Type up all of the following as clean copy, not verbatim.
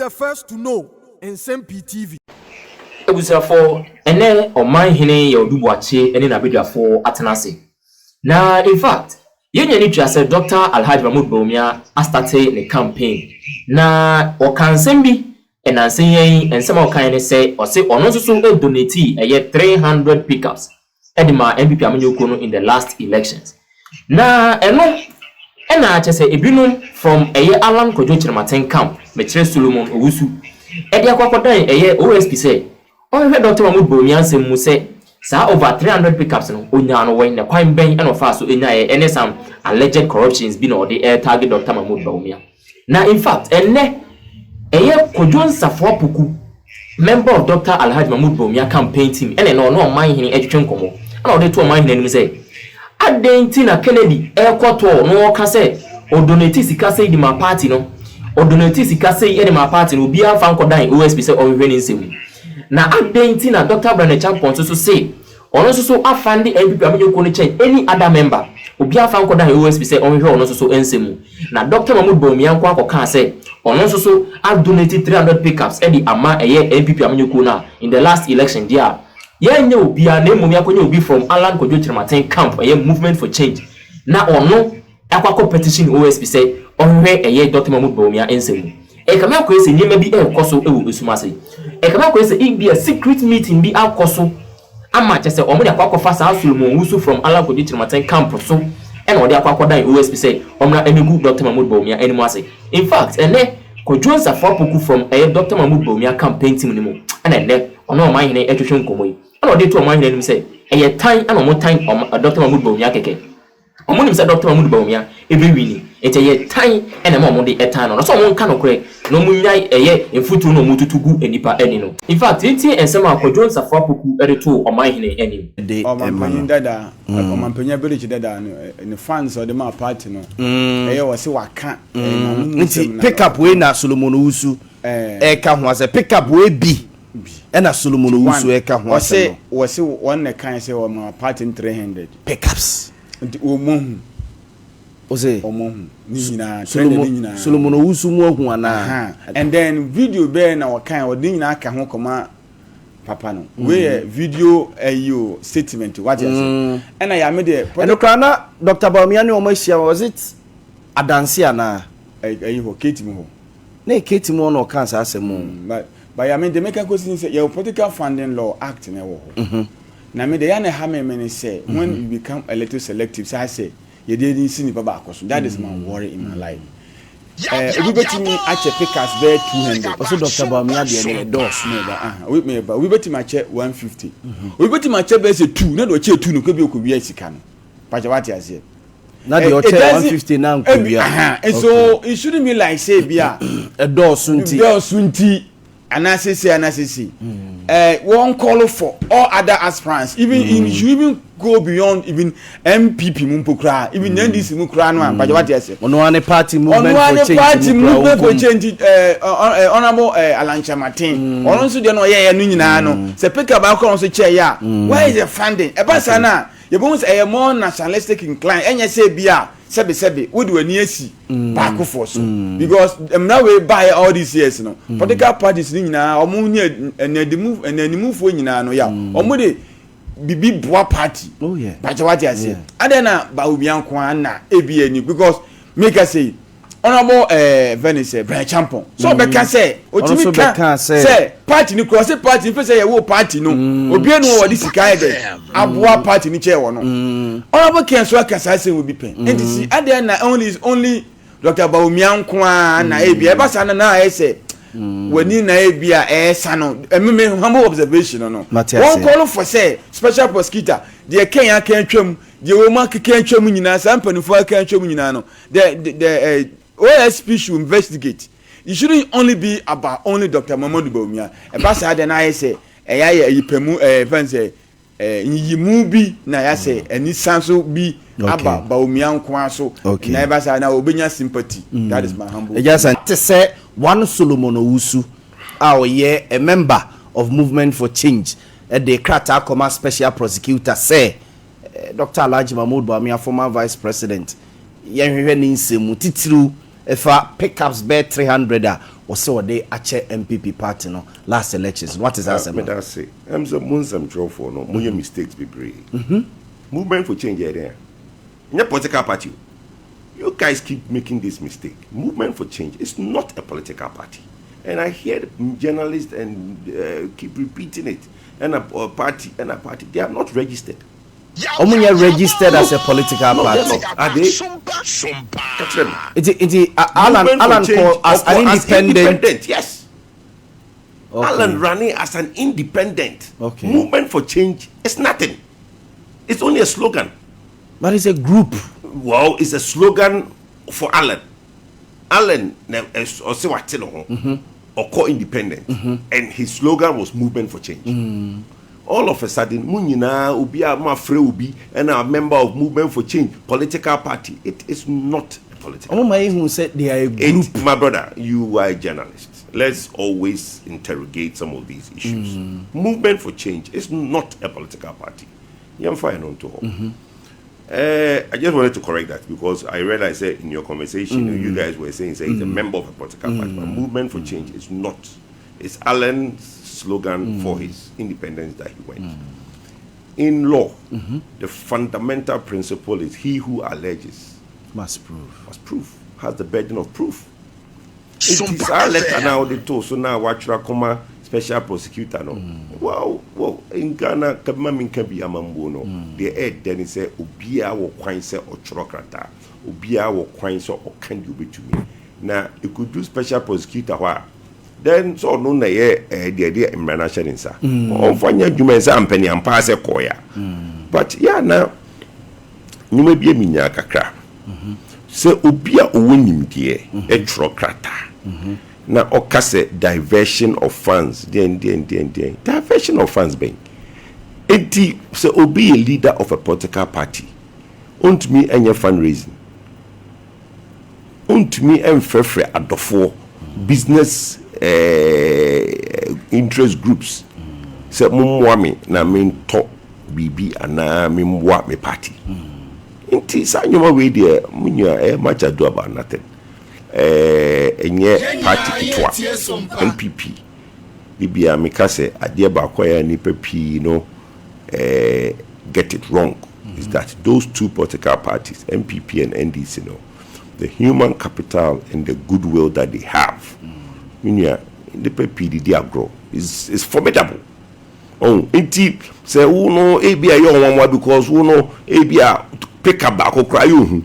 the first to know Nsem-Pii TV. Ebusafo ene Omanhene ye odubuache ene na bedwafo atenase. Na in fact, yenye ni twase Dr. Alhaji Mahmoud Bawumia a starte the campaign. Na okansembi enansen ensema okan ne say o say ono so donate 300 pickups edima MPP amanyoko no in the last elections. Na ena achese ebinum from Alan Kojo Chirmaten camp Metre Solomon Owusu edi akwakodan OSP say on Dr. Mahmoud Bawumia nsem say sa over 300 pickups no onya no when the kwan ben and of so enya some alleged corruptions be no the target Dr. Mahmoud Bawumia. Na in fact Kojo Nsafo member of Dr. Alhaji Mahmoud Bawumia campaign team ene no Omanhene etwetwe nkomo ana ode to Omanhene nim say adentina Kennedy ekwoto no ka say o donate sika say di ma party no o donate sika say e di ma party no obi afa nkodan OSP say o hwe ni nsem na adentina Dr. Brandon Champon so say ono so afande MPP amanyoko no chen any other member obi afa nkodan OSP say o hwe ono so nsem na Dr. Mahmoud Bawumia nko akoka say ono so have donated 300 pickups edi ama MPP amanyoko na in the last election dia yenye obi a na emumi akonye obi from Alan Kojo Chirmaten camp movement for change na ono akwako petition OSP say onwe Dr. Mahmoud Bawumia ensemu kama akwese nyema bi ekoso ewu esumase kama akwese be a secret meeting bi akoso ama chese omo de akwakofa sa Solomon Owusu from Alan Kojo Chirmaten camp so and odi akwakodan OSP say omna emegu Dr. Mahmoud Bawumia enimu ase. In fact Kojo Nsafo from Dr. Mahmoud Bawumia campaign team nimu and ono Omanhene etwetwe nkomo yi ana odi to Omanhene nim say tan ana omo tan Dr. Mahmoud Bawumia keke omo nim say Dr. Mahmoud Bawumia wini ete tan ena omo de tan no so omo nka no kore no mu nyai enfutu no mututugu enipa eni no. In fact ensema Kojo Nsafo to Omanhene eni de Omanhene dada Omanpenya village dada no fans of the ma party no wo se waka nti pick up we na Solomon Owusu ka ho ase pick up we bi ena Solomon Owusu ka ho ase wo se one na kan se wo ma party 300 pickups nti omohu ose omohu ni nyina Solomon Owusu mu ohu ana and then video be na wo kan wo nyina aka ho koma papa no we video ayo statement what you say and I made the and okana Dr. Bawumia ni omahia was it adanse ana ayo keti mu ho na keti mu no kan sa asem but I mean the make a question say your political funding law act na wo ho na me the ya na ha me say when you become a little selective so I say you didn't see ni baba akoso that is my worry in my life. We bet me at a pickers there 200. Also Dr. Bawumia the doors we bet him at 150. We bet him at base 2 na do che 2 no ko bi okobia sika no. Pacha what you say. Na the hotel 150 na nkobia. And so it shouldn't be like say bia a door sunti. Anasisi. One call for all other aspirants, even you even go beyond even MPP mumpokra, even NDC mukra no but what you say. One party movement for change. Honorable Alan Chirmaten. Also dey no ye no nyina no. Se pick up akon so chair ya. Where is the funding? E pass na, you bones more nationalistic inclined. Enye say bia sebe we do ani asi back for so because now we buy all these years no political parties ni nyina omo nya enanimu fo nyina no ya omo de bibi boa party but what you say adena Bawumia nko na ebi ani because make us say honorable Venice Brandon Champon so be can say otimi can say party ni cross party if say we party no obi enu wo di sika de aboa party ni chair wo no honorable can so can say we be pen and see adena only Dr. Bawumia nko na ebi e ba sa na e say when na ebia sano me humble observation no one call for say special prosecutor the Kenya can twam the woman can twam nyina sampanifo can twam nyina no the OSP should investigate. It shouldn't only be about only Dr. Mahmoud Bawumia. A pass had an I say yipemu fence yimu bi na ya say any sanso bi about Bawumia nko so never say na obenya sympathy. That is my humble. Just to say one Solomon Owusu a member of Movement for Change the Krata Koma special prosecutor say Dr. Alhaji Mahmoud Bawumia former vice president yenhwehwe ni nsemu titiru efa pickups be 300 also they ache MPP party no last elections. What is that? Me that say. I'm so Nsem draw for no. Mo mistakes be brave. Movement for change there. In a political party, you guys keep making this mistake. Movement for change is not a political party, and I hear journalists and keep repeating it. And a party, they are not registered. Omanhene registered as a political party. Are they? Alan called as an independent. Yes. Okay. Alan running as an independent. Okay. Movement for change is nothing. It's only a slogan. But it's a group. Well, it's a slogan for Alan. Alan or co-independent, and his slogan was movement for change. All of a sudden, Munyina Ubi Mafre Ubi and a member of movement for change, political party. It is not a political party. Who said they are a group. My brother, you are a journalist. Let's always interrogate some of these issues. Movement for change is not a political party. I just wanted to correct that because I realized that in your conversation, you guys were saying he's a member of a political party. But movement for change is not. It's Alan's slogan for his independence that he went. In law, the fundamental principle is he who alleges must prove. Has the burden of proof. It is our letter now the told so now Wachra Koma special prosecutor no. Well in Ghana kabma can be amambo no. The head then say obia wo kwan say ochorokrata. Obia wo kwan so okan you betumi. Now you could do special prosecutor wha then so no na ye the idea imrana sharinsa. Onfanya dwuma nsa ampani ampa se koya. But yeah now you may be a minya kakra. Se obia owonim de ochorokrata. Now, okase diversion of funds. Diversion of funds, being. Enti, so be a leader of a political party. Unt me and your fundraising. Unt me and frefre adofo business interest groups. Se mumwami na min to bibi ana mimwa me party. Enti sa nyoma we there munya much ado about nothing. Enye party kitwa NPP bibia mikase ade ba kwaya ni pepi no get it wrong is that those two political parties NPP and NDC no the human capital and the goodwill that they have the pepi the agro is formidable. Enti say who no ebia yo wanwa because who no ebia pick up back okra you.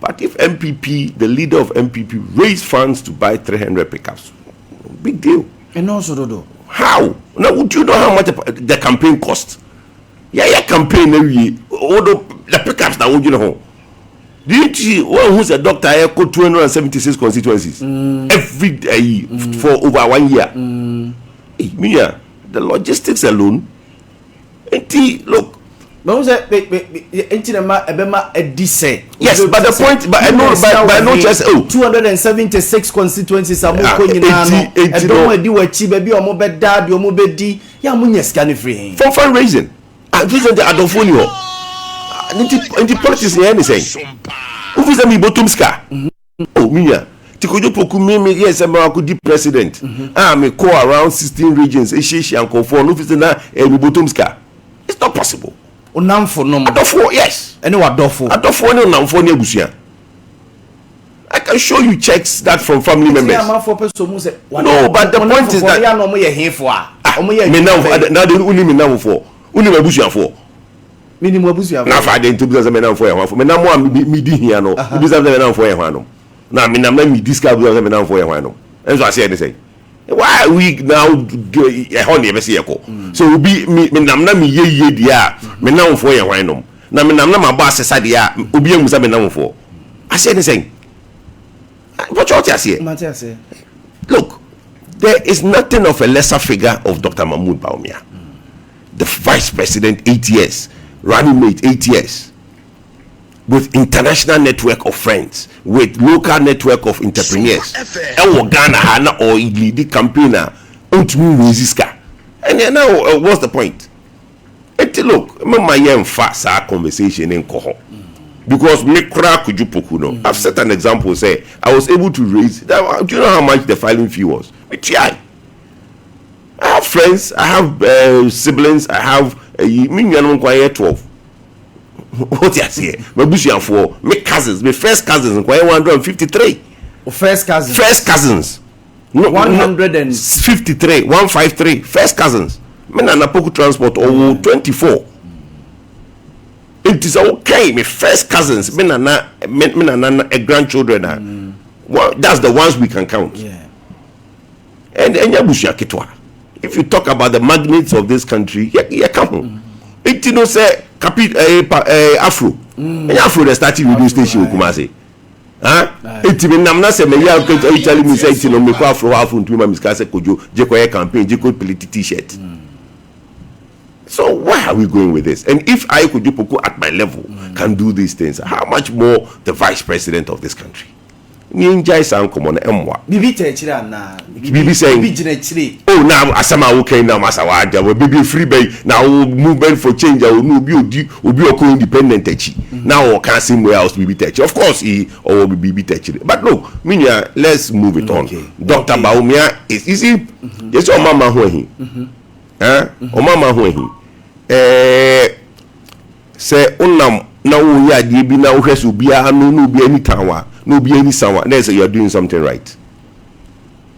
But if MPP, the leader of MPP, raised funds to buy 300 pickups, big deal. And also, Dodo. How? Now, would you know how much the campaign cost? Yeah, campaign every year. All the pickups now, would you know? Didn't you? One who's a doctor, I got 276 constituencies every day for over 1 year. Hey, the logistics alone. And look. But was that Ebema Edise? Yes, but the point, but I know just 276 constituencies are more Konina. I don't want to do a cheap baby or more bad dad or more beddy. Yamunya scanning free for fundraising. And this is the Adofonio. And the politics here anything. Who is a me bottomska? Oh, Minya. Tikojo Pokumi, yes, I'm a good president. I'm a core around 16 regions. Eshishi and Konfor. No, it's not a bottomska. It's not possible. Unamfo no adofo yes any adofo no unamfo ne abusia. I can show you checks that from family members. No, but the point is that me now they only me now for only abusia for minimum abusia na fa dey to business me now for ya me na mo me di here no business me now for ya no na me na me discuss business me now for ya no enso I say anything. Why we now honey be say so be me nam na me ye dia me now for ye wan no na me nam na ma ba asesa dia obi amusa me now for I say anything what you say look there is nothing of a lesser figure of Dr. Mahmoud Bawumia, the vice president 8 years, running mate 8 years, with international network of friends, with local network of entrepreneurs. Ghana hana or lead campaigner untumi musiska. And then now what's the point? Look, my fast our conversation in Koho. because me kura kujupoku no. I've set an example. Say I was able to raise that. Do you know how much the filing fee was? I have friends. I have siblings. I have me 12. What you say? My bushia for me cousins, my first cousins, 153. First cousins. First cousins. No, 153, 153. First cousins. Me na Napoku transport or 24. It is okay. My first cousins. Me na grandchildren. Well, that's the ones we can count. Yeah. And bushia kitwa. If you talk about the magnates of this country, yeah, come. It you know say Afro. Afro they started radio station Kumasi. It mean I'm not saying me you telling me say you know me Afro to me miska kojo je ko campaign je ko political t-shirt. So why are we going with this? And if I could do at my level can do these things, how much more the vice president of this country? Ninja san komo na emwa. Bibi techira na. Bibi saying. Bibi ginechire. Oh now asama okay now masawa aja we bibi free bay now movement for change will no be obi oko independent echi. Now we can see where else bibi techira. Of course he or bibi techira. But look, minya let's move it on. Dr. Bawumia is easy. Yes o mama ho hi. O mama ho hi. Say onam na wo ya die bi na wo hweso bia no bi anytime wa. No be any someone. They say you're doing something right.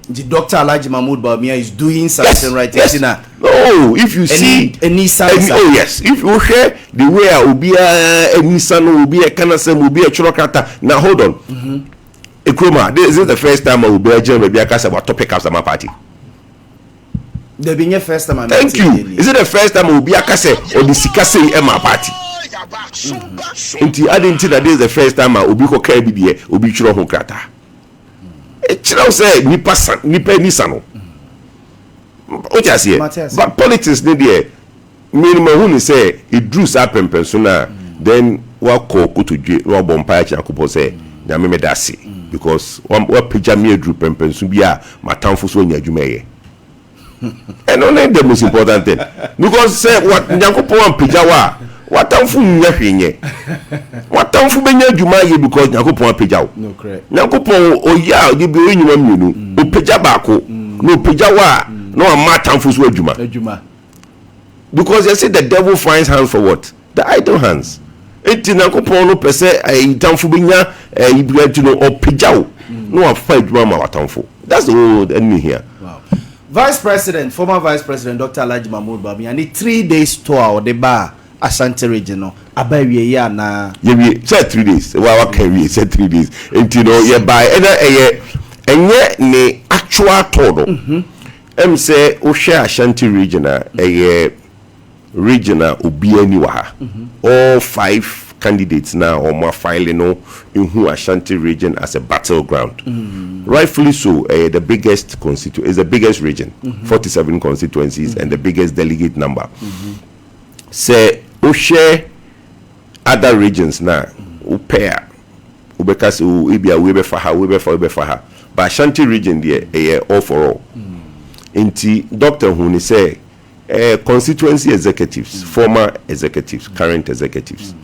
The Dr. Alhaji Mahmood Bawumia is doing something right. Yes. No, if you see any oh yes, if you hear the way Obia any son Obia Kanasem Obia Churokata. Now hold on. Ekroma, this is the first time Obia General Obia Kasa about topic of my party. The being first time. Thank you. Is it the first time Obia Kasa or the Sikase in my party? Until I didn't think that this is the first time I will carry the Obi Churo Hokrata. Chiro say nipa nisano. What you say? But politics need there. Minimum who say it drew up in persona. Then what call to Rob on Paya Chakupo say Yameme Dasi because what picture me drew Pempensubia, my town for so near Jumeye. And only the most important thing because say what Nyakupo and Pijawa. What time for me? What time for me? You because Nyankopon peja. No correct. Nyankopon o ya o be enyuma mienu. O peja baako. No peja wa no am time for so adwuma. Because they say the devil finds hands for what? The idle hands. Enti Nyankopon no pese ai tamfo benya ibiratu no o peja o. No afa adwuma ma watamfo. That's the whole enemy here. Wow. Former Vice President Dr. Alhaji Mahmood Bawumia need 3 days tour the bar Ashanti region no abawie ya na ye say 3 days wa can we say 3 days and you know ye by enye ne actual todo say o share Ashanti region regional obi ani wa ha all 5 candidates now or more filing no in who Ashanti region as a battleground rightfully so the biggest is the biggest region 47 constituencies and the biggest delegate number say we share other regions now. We pair. We because we be for her. But Ashanti region there, all for all. Inti Dr. Huni say, constituency executives, former executives, current executives.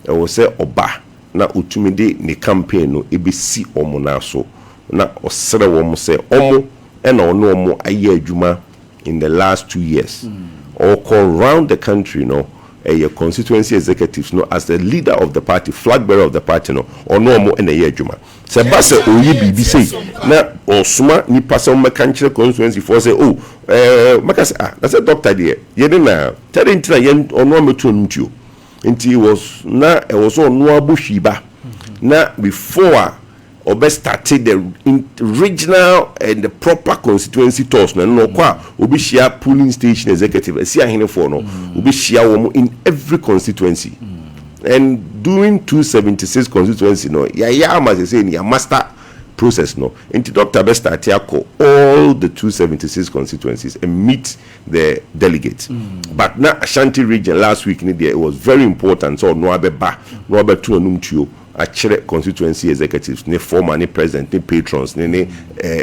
I will say Oba na utumide ni campaign no ebisi omo na so na osere wo say omo and ono omo aye adwuma in the last 2 years. All around the country no. A constituency executives no as the leader of the party, flag bearer of the party no or no more in a year juma. Sebase oyi bibi say na osuma ni person mechanical constituency for say maka say that's a doctor there. Ye na tell intra yen ono metu ntuo. Nti was na e was on no abushiba. Na before Obe started the regional and the proper constituency tours no kwa obi share polling station executive see ahene for no obi share wo in every constituency and doing 276 constituency no ya must say ni master process no into Dr. Best Atiako all the 276 constituencies and meet the delegates but na Ashanti region last week it was very important so no abeba no abetu onumtuo actually constituency executives ne former ne president ne patrons ne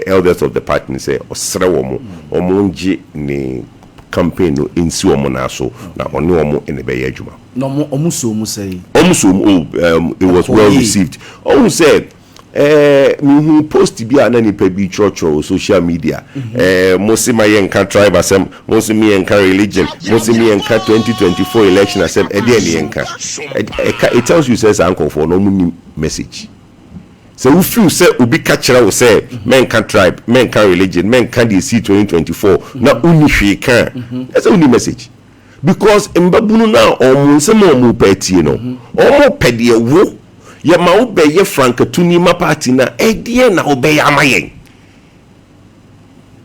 elders of the party say osre wo mo omonji ne campaign no insi omo na so na oni omo ene be adwuma no omo so omo say it was well received. Oh said me post bi ana ni pa bi church social media mosi ma yenka tribe asem mosi mi yenka religion mosi mi yenka 2024 election asem e dey ni yenka it tells you says uncle for no mu message. So we feel say obi ka kira we say men can tribe men can religion men can the see 2024 na uni hwe kan that's a uni message because mbabunu na omo nsem omo patie no omo pede wo ye ma wo be ye frankatuni ma party na edie na obey amayen.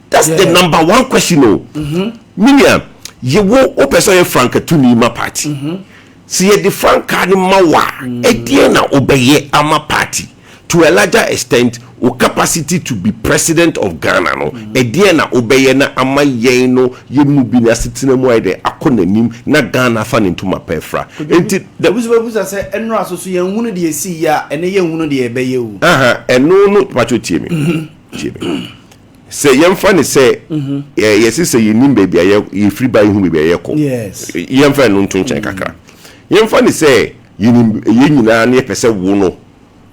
That's the number one question no Miniam ye wo o person ye frankatuni ma party si ye the franka ni ma wa edie na obey ama party to a larger extent o capacity to be president of Ghana no edie na obeye na amayen no ye mu bi na sitina mu ide akonanim na Ghana fa ne ntoma pefra enti the buza say enro asoso ye hunu de esi ya ene ye hunu de ebeye o eno no pacho tie me say yemfa ne say yes say yenim baby ye free by hu baby ye ko yes yemfa no ntonchen kakra yemfa ne say yenim ye nyina na ye pese wo no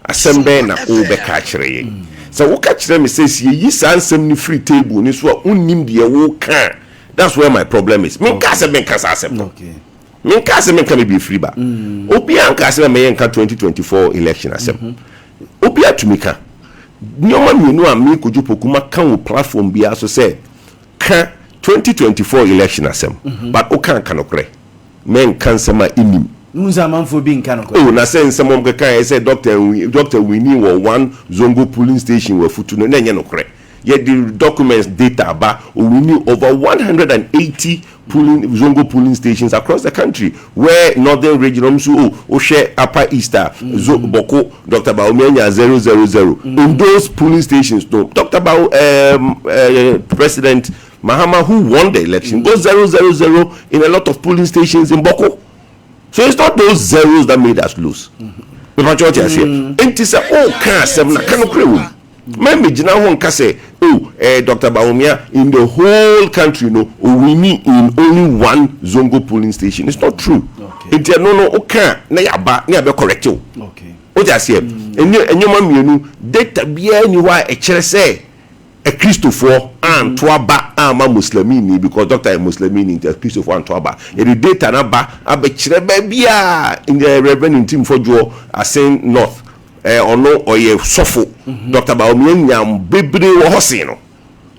assemble na o be ka kire ye so wo ka kire me say yi sansem ni free table ni so unnim de wo ka. That's where my problem is. Me ka se men ka sa asem okay me ka se men ka me be free ba obi an ka se me yen ka 2024 election asem obi atumika nyoma mienu a me koju pokuma kan wo platform bia so say ka 2024 election asem but o kan kanokre men kan sama inim Nunza manfo bi nka no. Oh, na say nsem om kan say doctor Winnie were one Zongo polling station were futu no nye no kre. Yet the documents data ba Winnie over 180 Zongo polling stations across the country where northern region so share upper easter Boko Dr. Bawumia 000 in those polling stations no Dr. President Mahama who won the election goes 000 in a lot of polling stations in Boko. So it's not those zeros that made us lose. But what you say, it is can seven cannot crew. Maybe Jina won't say, Dr. Bawumia in the whole country, no, we need in only one Zongo polling station. It's not true. It's no, okay, never correct you. Okay. What I say, and your mom, you know, data be anywhere a chair say. A Christopher and Twaba ama Muslimini because Doctor Muslimini is Christopher and Twaba. The data naba abechrebebia in the revenue team for Joe saying north or no or ye sofo Dr. Bawumia bebre wo hosino.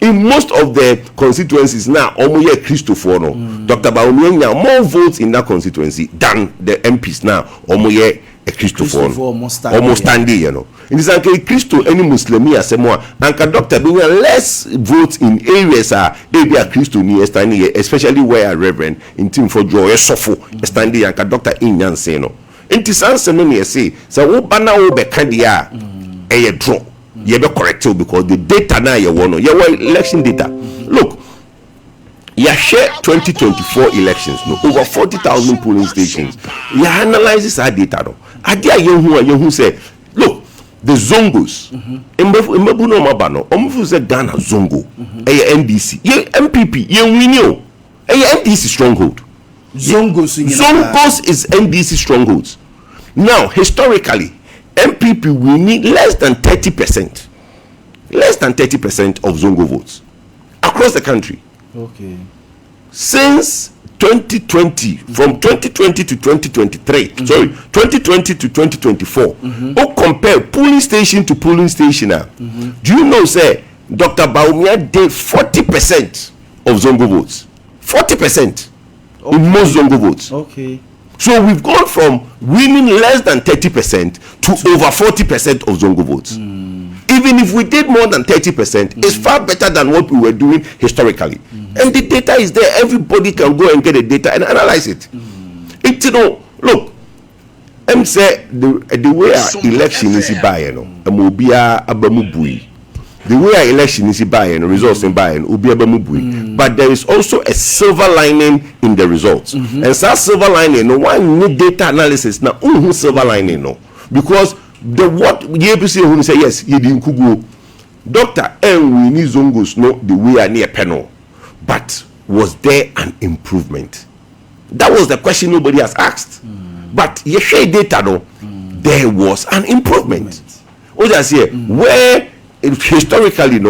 In most of the constituencies now omoye Christopher no Dr. Bawumia more votes in that constituency than the MPs now omoye a Christopher almost standing, you know. In this case, Christo any Muslimi asemwa anka doctor being less votes in areas they be a Christo ni standing, especially where a reverend in team for joy sofo standing anka doctor in Yanse no. In this answer many say so wo bana wo be kandia e draw ye be correct because the data na ye wono ye election data. Look, you share 2024 elections no over 40,000 polling stations. You analyze our data no. Adia yehu say look the Zongos embebu no mabano omufu say Ghana Zongo NDC ye MPP ye winio NDC stronghold. Zongos is NDC strongholds. Now historically MPP we need less than 30% of Zongo votes across the country. Okay. Since 2020, from 2020 to 2023, 2020 to 2024, compare polling station to polling station. Do you know, say, Dr. Bawumia did 40% of Zongo votes? 40% in most Zongo votes. Okay. So we've gone from winning less than 30% to over 40% of Zongo votes. Even if we did more than 30%, it's far better than what we were doing historically. And the data is there. Everybody can go and get the data and analyze it. It, you know, look, I'm say the way our election is buying, the way our election is buying, results in buying, but there is also a silver lining in the results. And that silver lining, no one need data analysis now. Silver lining, no, because the what YPC who say yes, you didn't go. Doctor, and we need Zongos no the way I near panel. But was there an improvement? That was the question nobody has asked. But you share data though, there was an improvement. What I say, where it historically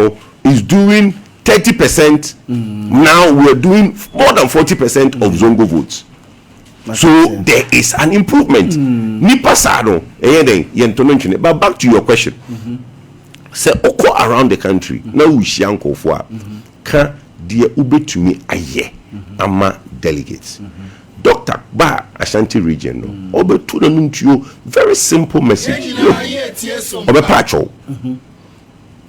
is doing 30%, now we're doing more than 40% of Zongo votes. So there is an improvement. Nipa sado, but back to your question. Say oko around the country, now we shanko for ka dear ube to me aye ama delegates. Dr. Ba Ashanti region obe to the very simple message. Obe pacho.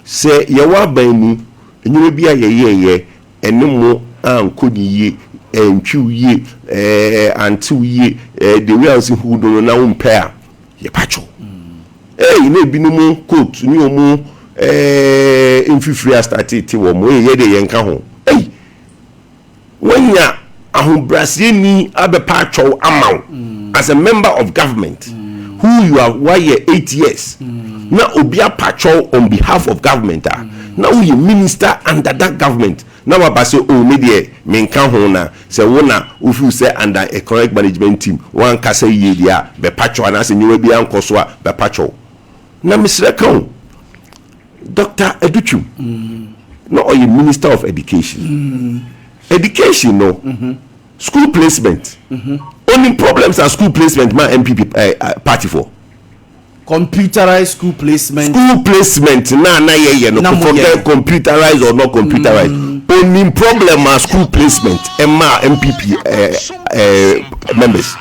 Say yawa banu enye bia ye enemo ankoni ye entwu ye antu ye the way as who do na umpare ye pacho. Na ebinom coat ni omo mfifiri started ti wo mo ye de yenka ho. When ya ahombrasieni abepacho amaw as a member of government who you are 8 years na obia pacho on behalf of government now you minister under that government now abase o me de menka ho na say wona ofu say under a correct management team one ka say ye dia be pacho na say nyewe bia nkoso a be pacho na misreka Dr. Educhu no or you minister of education education school placement only problems are school placement my MPP party for computerized school placement na ye no forget computerized or not computerized only problem are school placement and my MPP members